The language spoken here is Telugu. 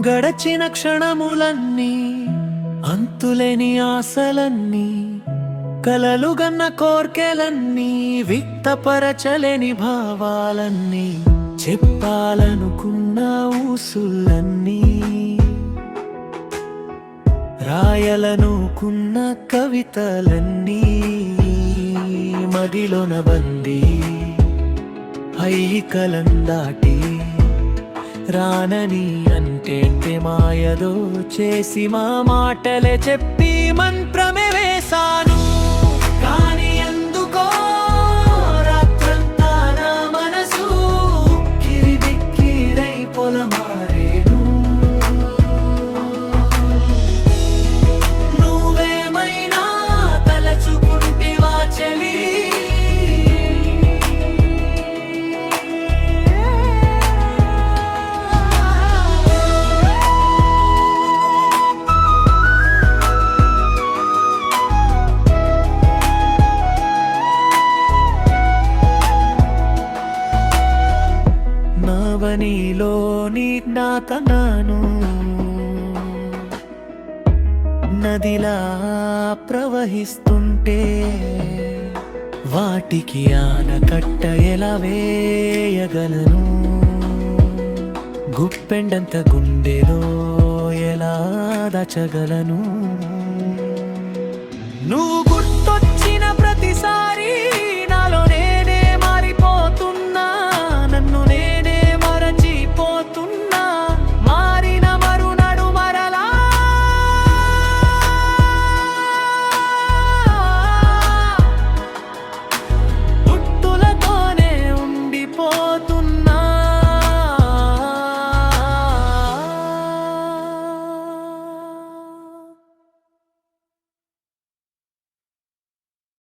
గడచిన క్షణములన్నీ అంతులేని ఆశలన్నీ కలలుగన్న కోర్కెలన్నీ విక్తపరచలేని భావాలన్నీ చెప్పాలనుకున్న ఊసులన్నీ రాయలనుకున్న కవితలన్నీ మదిలోన బందీ అయ్యి కలందాటి రానని అంటే మాయదో చేసి మా మాటలే చెప్పి మంత్రమే వేశాను. కానీ ఎందుకో రాత్రంతా నా మనసు కిరిబిక్కిరై పొలమారేను. నువ్వేమైనా తలచుకుంటివా చెలి? నవనిలోని నాతనాను నదిలా ప్రవహిస్తుంటే వాటికి ఆనకట్ట ఎలా వేయగలను? గుప్పెండంత గుండెలో ఎలా దాచగలను? నువ్వు